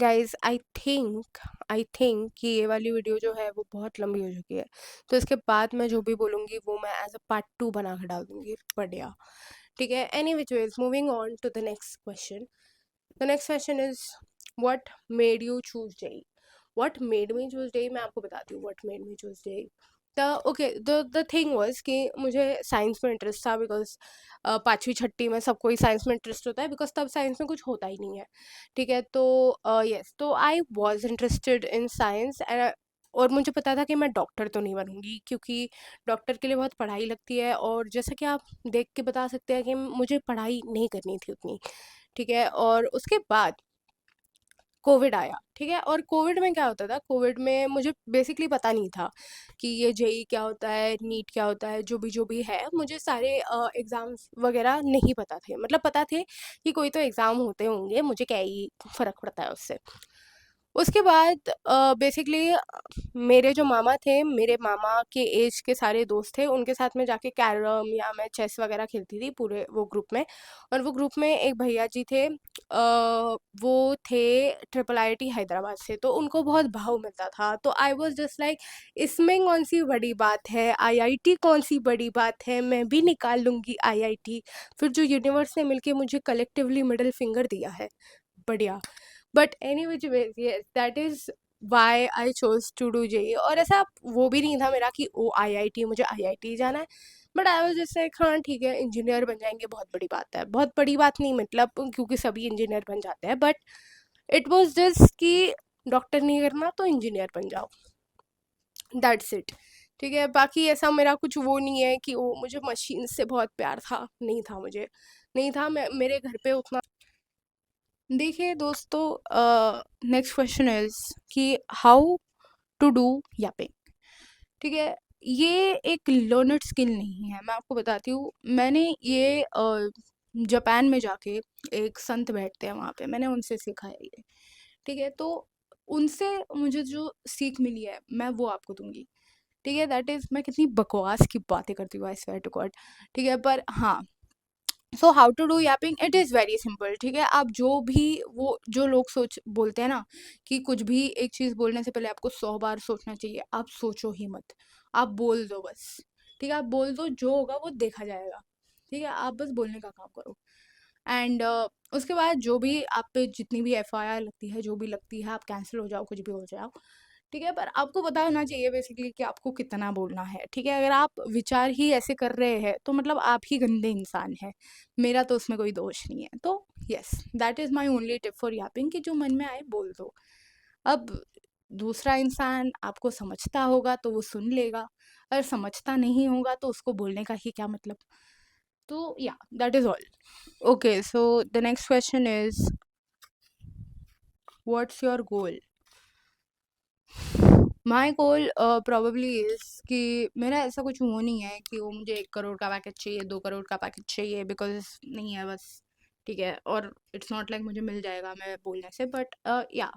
Guys I think कि ये वाली वीडियो जो है वो बहुत लंबी हो चुकी है, तो इसके बाद मैं जो भी बोलूँगी वो मैं एज अ पार्ट 2 बना के डाल दूँगी। बढ़िया, ठीक है। Any which ways, moving on to the next question. The next question is, what made you choose JEE? What made me choose JEE, मैं आपको बताती हूँ what made me choose JEE. The okay, the thing was कि मुझे science में interest था, because पाँचवीं छठी में सबको ही साइंस में इंटरेस्ट होता है, बिकॉज तब साइंस में कुछ होता ही नहीं है। ठीक है, तो यस, तो I was interested in science and, और मुझे पता था कि मैं डॉक्टर तो नहीं बनूंगी, क्योंकि डॉक्टर के लिए बहुत पढ़ाई लगती है, और जैसा कि आप देख के बता सकते हैं कि मुझे पढ़ाई नहीं करनी थी उतनी। ठीक है, और उसके बाद कोविड आया। ठीक है, और कोविड में क्या होता था, कोविड में मुझे बेसिकली पता नहीं था कि ये जेई क्या होता है, नीट क्या होता है, जो भी है, मुझे सारे एग्ज़ाम्स वगैरह नहीं पता थे। मतलब पता थे कि कोई तो एग्ज़ाम होते होंगे, मुझे क्या ही फ़र्क पड़ता है उससे। उसके बाद बेसिकली मेरे जो मामा थे, मेरे मामा के एज के सारे दोस्त थे, उनके साथ में जाके कैरम या मैं चेस वगैरह खेलती थी पूरे वो ग्रुप में। और वो ग्रुप में एक भैया जी थे, वो थे ट्रिपल आईआईटी हैदराबाद से, तो उनको बहुत भाव मिलता था। तो आई वाज जस्ट लाइक, इसमें कौन सी बड़ी बात है, आईआईटी कौन सी बड़ी बात है, मैं भी निकाल लूँगी आईआईटी। फिर जो यूनिवर्स ने मिलके मुझे कलेक्टिवली मिडल फिंगर दिया है, बढ़िया। But any which ways, yes, that is why I chose to do JEE. और ऐसा वो भी नहीं था मेरा कि ओ आईआईटी, मुझे आईआईटी जाना है। But I was just like, हाँ ठीक है, इंजीनियर बन जाएंगे, बहुत बड़ी बात है। बहुत बड़ी बात नहीं मतलब, क्योंकि सभी इंजीनियर बन जाते हैं, बट इट वॉज जस्ट कि डॉक्टर नहीं करना तो इंजीनियर बन जाओ, दैट्स इट। ठीक है, बाकी ऐसा मेरा कुछ वो नहीं है कि वो मुझे मशीन से बहुत प्यार था, नहीं था मुझे, नहीं था। मैं मेरे घर पे उतना, देखिए दोस्तों, नेक्स्ट क्वेश्चन इज कि हाउ टू डू यापिंग। ठीक है, ये एक लर्नड स्किल नहीं है, मैं आपको बताती हूँ। मैंने ये जापान में जाके, एक संत बैठते हैं वहाँ पे, मैंने उनसे सीखा है ये। ठीक है, तो उनसे मुझे जो सीख मिली है मैं वो आपको दूंगी। ठीक है, दैट इज़, मैं कितनी बकवास की बातें करती हूँ, आई स्वेयर टू गॉड। ठीक है, पर हाँ, so how to do yapping, it is very simple. ठीक है, आप जो भी, वो जो लोग सोच बोलते हैं ना कि कुछ भी एक चीज़ बोलने से पहले आपको 100 बार सोचना चाहिए, आप सोचो ही मत, आप बोल दो बस। ठीक है, आप बोल दो, जो होगा वो देखा जाएगा। ठीक है, आप बस बोलने का काम करो। एंड उसके बाद जो भी आप पे जितनी भी एफआईआर लगती है, जो भी लगती है, आप कैंसिल हो जाओ, कुछ भी हो जाओ। ठीक है, पर आपको पता होना चाहिए बेसिकली कि आपको कितना बोलना है। ठीक है, अगर आप विचार ही ऐसे कर रहे हैं तो मतलब आप ही गंदे इंसान हैं, मेरा तो उसमें कोई दोष नहीं है। तो yes, that is my only tip for Yaping, कि जो मन में आए बोल दो। अब दूसरा इंसान आपको समझता होगा तो वो सुन लेगा, अगर समझता नहीं होगा तो उसको बोलने का ही क्या मतलब। तो या, that is all. Okay, so the next question is, what's your goal? My goal probably is कि मेरा ऐसा कुछ वो नहीं है कि वो मुझे 1 करोड़ का पैकेज चाहिए, 2 करोड़ का पैकेज चाहिए, बिकॉज नहीं है बस। ठीक है, और इट्स नॉट लाइक मुझे मिल जाएगा मैं बोलने से, बट या,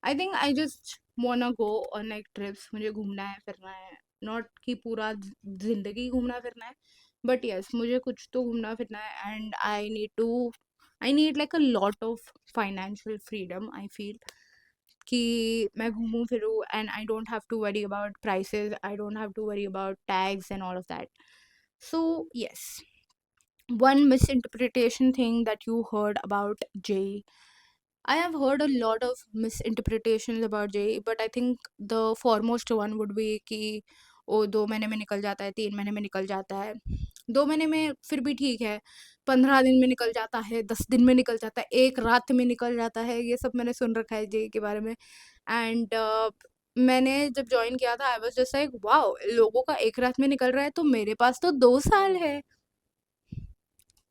I think I just वांना go on like trips. मुझे घूमना है, फिरना है, नॉट कि पूरा जिंदगी घूमना फिरना है, बट यस, मुझे कुछ तो घूमना फिरना है। And I need like a lot of financial freedom, I feel कि मैं घूमूं फिरूं, and I don't have to worry about prices, I don't have to worry about tags and all of that. So yes, one misinterpretation thing that you heard about JEE. I have heard a lot of misinterpretations about JEE, but I think the foremost one would be कि वो 2 महीने में निकल जाता है, 3 महीने में निकल जाता है। 2 महीने में फिर भी ठीक है, 15 दिन में निकल जाता है, 10 दिन में निकल जाता है, एक रात में निकल जाता है, ये सब मैंने सुन रखा है जेई के बारे में। एंड मैंने जब ज्वाइन किया था, I was just like, wow, लोगों का एक रात में निकल रहा है, तो मेरे पास तो 2 साल है।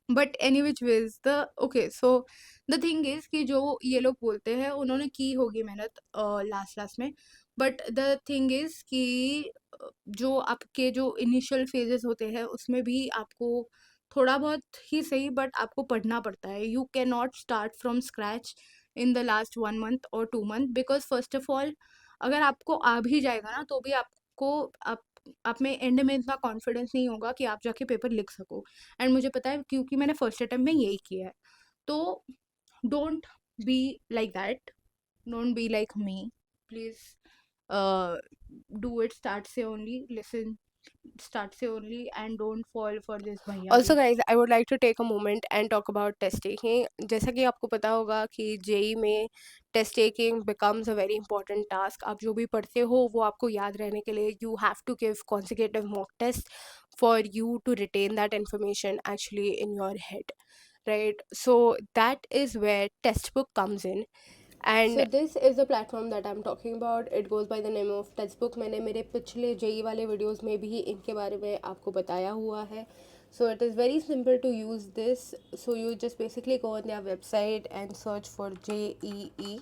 But any which veg, the okay, so the thing is कि जो ये लोग बोलते हैं उन्होंने की होगी मेहनत लास्ट लास्ट में, बट द थिंग इज कि जो आपके जो इनिशियल फेजेस होते हैं उसमें भी आपको थोड़ा बहुत ही सही, बट आपको पढ़ना पड़ता है। You can not start from scratch in the last 1 month और 2 month, because first of all, अगर आपको आ भी जाएगा ना तो भी आपको आप में एंड में इतना कॉन्फिडेंस नहीं होगा कि आप जाके पेपर लिख सको। एंड मुझे पता है, क्योंकि मैंने फर्स्ट अटेम्प्ट में यही किया है। तो don't be like that, Don't be like me. Please uh, do it start से only. Listen start से only and don't fall for this also bhaiyagi. Guys I would like to take a moment and talk about test taking. जैसा कि आपको पता होगा कि JEE में test taking becomes a very important task. आप जो भी पढ़ते हो वो आपको याद रहने के लिए you have to give consecutive mock test for you to retain that information actually in your head, right? So that is where textbook comes in, and so this is the platform that I'm talking about. It goes by the name of textbook. मैंने मेरे पिछले JEE वाले videos में भी इनके बारे में आपको बताया हुआ है. So it is very simple to use this. So you just basically go on their website and search for JEE,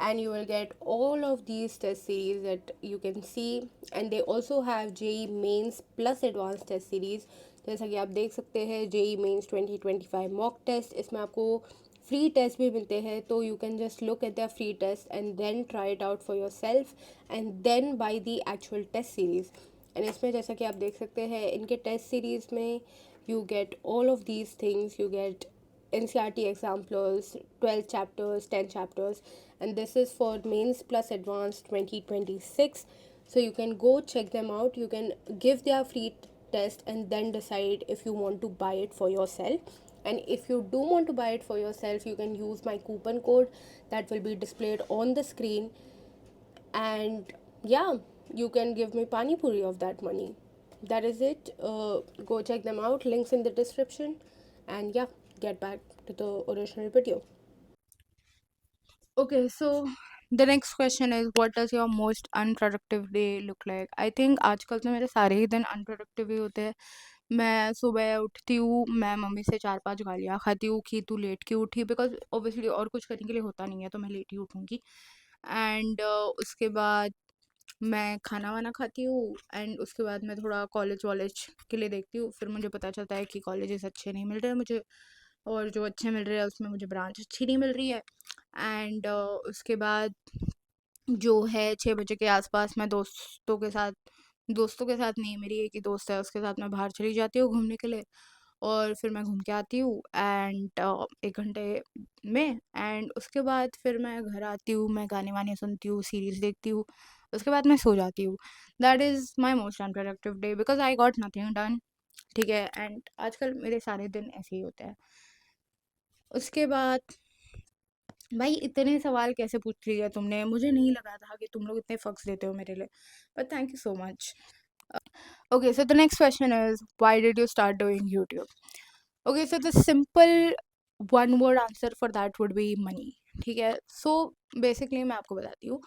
and you will get all of these test series that you can see, and they also have JEE mains plus advanced test series. जैसा कि आप देख सकते हैं JEE mains 2025 mock test, इसमें आपको free test भी मिलते हैं, तो you can just look at the free test and then try it out for yourself and then buy the actual test series. एंड इसमें जैसा कि आप देख सकते हैं इनके टेस्ट सीरीज़ में you get all of these things. You get NCRT examples, 12 chapters, 10 chapters, and this is for mains plus advanced 2026. So you can go check them out. You can give their free test and then decide if you want to buy it for yourself. And if you do want to buy it for yourself, you can use my coupon code that will be displayed on the screen, and yeah, you can give me pani puri of that money. That is it. Go check them out, links in the description, and yeah, get back to the original video. Okay, so the next question is what does your most unproductive day look like? I think आजकल तो मेरे सारे ही दिन unproductive ही होते हैं. मैं सुबह उठती हूँ, मैं मम्मी से 4-5 गालियाँ खाती हूँ कि तू लेट क्यों उठी, बिकॉज ऑब्वियसली और कुछ करने के लिए होता नहीं है तो मैं लेट ही उठूँगी. एंड उसके बाद मैं खाना वाना खाती हूँ, एंड उसके बाद मैं थोड़ा कॉलेज वॉलेज के लिए देखती हूँ. फिर मुझे पता चलता है कि कॉलेजेस अच्छे नहीं मिल रहे हैं मुझे, और जो अच्छे मिल रहे हैं उसमें मुझे ब्रांच अच्छी नहीं मिल रही है. एंड उसके बाद जो है 6 बजे के आसपास मैं दोस्तों के साथ नहीं, मेरी एक ही दोस्त है, उसके साथ मैं बाहर चली जाती हूँ घूमने के लिए. और फिर मैं घूम के आती हूँ एंड 1 घंटे में. एंड उसके बाद फिर मैं घर आती हूँ, मैं गाने वाने सुनती हूँ, सीरीज़ देखती हूँ, उसके बाद मैं सो जाती हूँ. That is my most unproductive day because I got nothing done. ठीक है, एंड आजकल मेरे सारे दिन ऐसे ही होते हैं. उसके बाद भाई इतने सवाल कैसे पूछ लिया तुमने, मुझे नहीं लगा था कि तुम लोग इतने फक्स देते हो मेरे लिए, but thank you so much. Okay, so the next question is why did you start doing YouTube? Okay, so the simple one word answer for that would be money. ठीक है, so basically मैं आपको बताती हूँ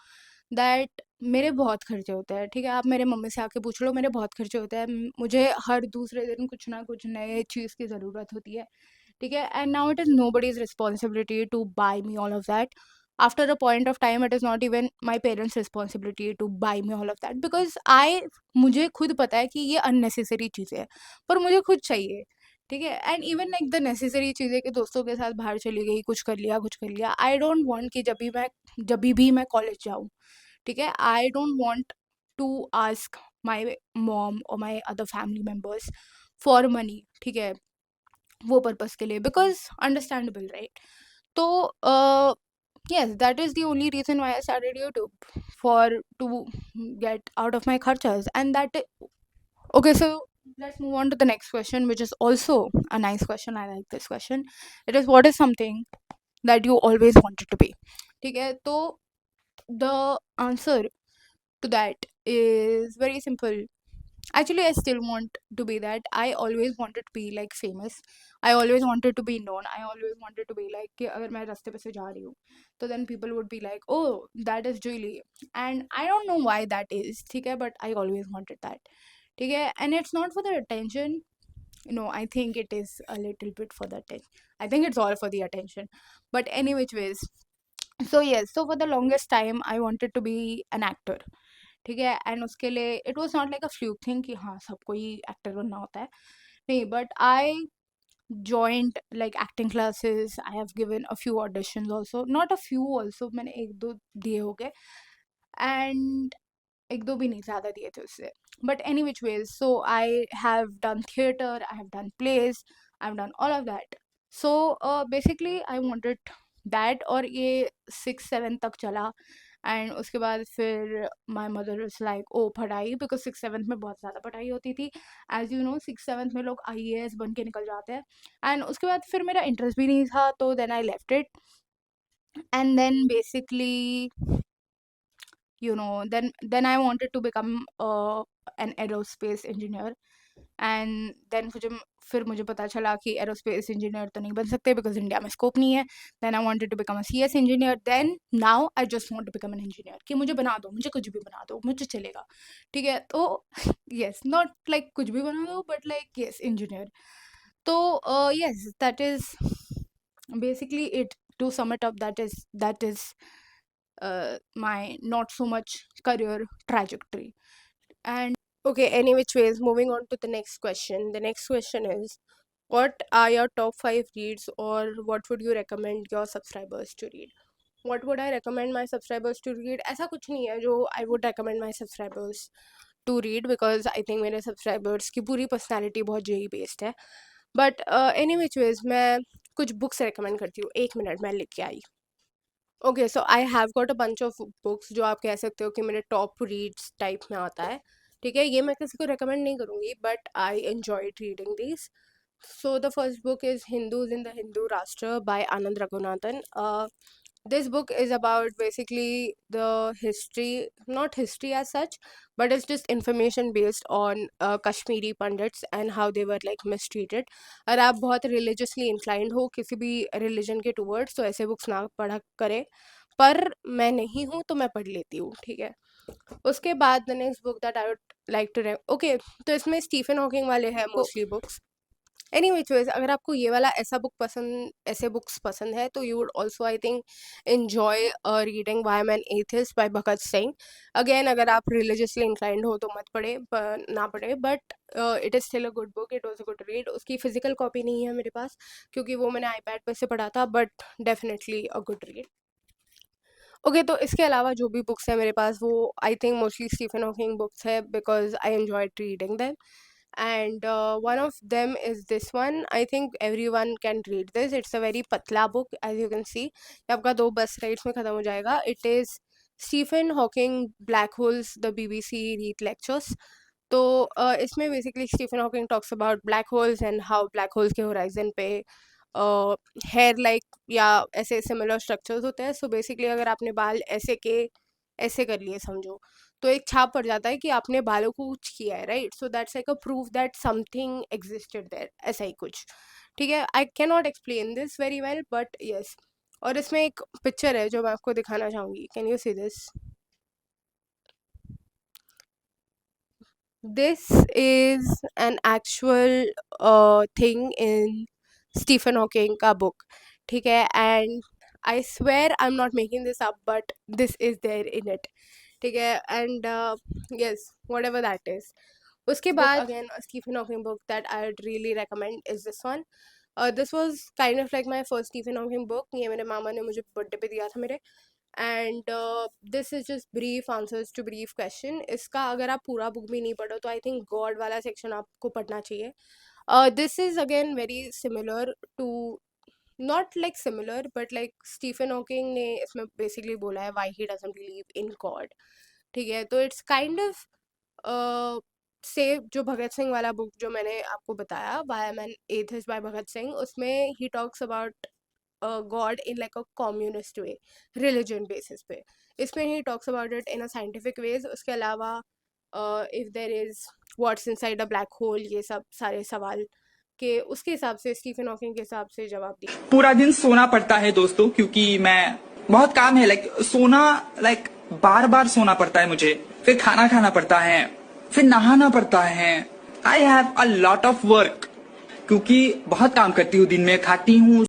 that मेरे बहुत खर्चे होते हैं. ठीक है, आप मेरे मम्मी से आके पूछ लो, मेरे बहुत खर्चे होते हैं. मुझे हर दूसरे दिन कुछ ना कुछ नए चीज़ की ज़रूरत होती है. ठीक है, and now it is nobody's responsibility to buy me all of that. After a point of time it is not even my parents responsibility to buy me all of that, because मुझे खुद पता है कि ये unnecessary चीज़ें हैं, पर मुझे खुद चाहिए. ठीक है, and even like the necessary चीज़ें कि दोस्तों के साथ बाहर चली गई, कुछ कर लिया. आई डोंट वांट कि जब भी मैं कॉलेज जाऊँ. ठीक है, I don't want to ask my mom और my other family members for money. ठीक है, वो पर्पस के लिए, बिकॉज अंडरस्टैंडेबल राइट. तो yes, that is the only reason why I started YouTube, for to get out of my kharchas. And okay, so let's move on to the next question, which is also a nice question. I like this question. It is what is something that you always wanted to be. ठीक है, तो the answer to that is very simple. Actually, I still want to be that. I always wanted to be like famous. I always wanted to be known. I always wanted to be like कि अगर मैं रास्ते पे से जा रही हूँ तो then people would be like, oh, that is Julie. And I don't know why that is. ठीक है, but I always wanted that. ठीक है, and it's not for the attention. No, I think it is a little bit for the attention. I think it's all for the attention. But any which ways. So yes, so for the longest time I wanted to be an actor. ठीक है, and उसके लिए it was not like a fluke thing कि हाँ सबको ही actor बनना होता है. नहीं, but I joined like acting classes. I have given a few auditions also, not a few also, मैंने एक दो दिए हो गए, and एक दो भी नहीं, ज़्यादा दिए थे उससे. But any which ways, so I have done theater, I have done plays, I've done all of that. So basically I wanted that, और ये 6-7 तक चला। एंड उसके बाद फिर माई मदर इज लाइक, ओ पढ़ाई, बिकॉज 6-7 में बहुत ज़्यादा पढ़ाई होती थी। एज यू नो 6-7 में लोग IAS बन के निकल जाते हैं। एंड उसके बाद फिर मेरा इंटरेस्ट भी नहीं था, तो then I left it. And then basically then I wanted to become an aerospace engineer. And then फिर मुझे पता चला कि एरोस्पेस इंजीनियर तो नहीं बन सकते बिकॉज इंडिया में स्कोप नहीं है। Then I wanted to become a CS engineer. Then now I just want to become an engineer, कि मुझे बना दो, मुझे कुछ भी बना दो, मुझे चलेगा, ठीक है। तो यस, नॉट लाइक कुछ भी बना दो, बट लाइक यस इंजीनियर। तो yes, that is basically it. To sum it up, that is my not so much career trajectory. And Okay, any which ways, moving on to the next question. The next question is, what are your top 5 reads, or what would you recommend your subscribers to read? What would I recommend my subscribers to read? ऐसा कुछ नहीं है जो I would recommend my subscribers to read, because I think मेरे subscribers की पूरी personality बहुत JEE based है. But any which ways, मैं कुछ books recommend करती हूँ. 1 मिनट मैं लिख के आई. Okay, so I have got a bunch of books जो आप कह सकते हो कि मेरे टॉप रीड्स टाइप में आता है, ठीक है। ये मैं किसी को रिकमेंड नहीं करूँगी, but I enjoyed reading this. So the first book is Hindus in the Hindu Rashtra by Anand Raghunathan. This book is about basically the history, not history as such, but it's just information based on Kashmiri Pandits and how they were like mistreated. अगर आप बहुत religiously inclined हो किसी भी religion के towards, तो ऐसे books ना पढ़ा करें, पर मैं नहीं हूँ तो मैं पढ़ लेती हूँ, ठीक है। उसके बाद the next book that I would like to okay, तो इसमें स्टीफन हॉकिंग वाले हैं मोस्टली बुक्स। एनीवे चॉइस, अगर आपको ये वाला ऐसे बुक्स पसंद है, तो you would also I think enjoy reading why am an atheist by Bhagat Singh. Again, अगर आप रिलीजियसली इंक्लाइंड हो तो मत पढ़े, ना पढ़े, but it is still a good book, it was a good read. उसकी फिजिकल कॉपी नहीं है मेरे पास क्योंकि वो मैंने iPad पर से पढ़ा था, but definitely a good read. Okay, तो इसके अलावा जो भी बुक्स हैं मेरे पास, वो I think mostly Stephen Hawking books है, because I enjoyed reading them. And one of them is this one. I think everyone can read this. It's a very patla book, as you can see. ये आपका 2 बस rides में ख़त्म हो जाएगा. It is Stephen Hawking Black Holes, the BBC Read Lectures. तो इसमें basically Stephen Hawking talks about black holes and how black holes के होराइजन पे हेयर लाइक या ऐसे सिमिलर स्ट्रक्चर्स होते हैं। सो बेसिकली अगर आपने बाल ऐसे कर लिए समझो, तो एक छाप पड़ जाता है कि आपने बालों को कुछ किया है, right. So that's like a proof that something existed there, ऐसा ही कुछ, ठीक है। I can not explain this very well, but yes. और इसमें एक पिक्चर है जो मैं आपको दिखाना चाहूँगी। Can you see this? This is an actual thing in Stephen Hawking का book, ठीक है। And I swear I'm not making this up, but this is there in it, ठीक है। And yes, whatever that is. उसके बाद again a Stephen Hawking book that I would really recommend is this one. This was kind of like my first Stephen Hawking book. ये मेरे मामा ने मुझे birthday पे दिया था मेरे। And this is just brief answers to brief question. इसका अगर आप पूरा बुक भी नहीं पढ़ो तो आई थिंक गॉड वाला सेक्शन आपको पढ़ना चाहिए। This is again very similar to, not like similar, but like Stephen Hawking ने इसमें बेसिकली बोला है why he doesn't believe in God, ठीक है। तो इट्स काइंड ऑफ से जो भगत सिंह वाला बुक जो मैंने आपको बताया, why am an atheist by Bhagat Singh, उसमें ही talks about God in like a communist way, religion basis पे। इसमें he talks about it in a scientific ways। उसके अलावा if there is what's inside a black hole, ये सब सारे सवाल के उसके हिसाब से, स्टीफन हॉकिंग के हिसाब से जवाब दिए। पूरा दिन सोना पड़ता है दोस्तों, क्योंकि मैं बहुत काम है, सोना बार बार सोना पड़ता है मुझे, फिर खाना खाना पड़ता है, फिर नहाना पड़ता है। I have a lot of work, क्योंकि बहुत काम करती हूँ दिन में, खाती हूँ,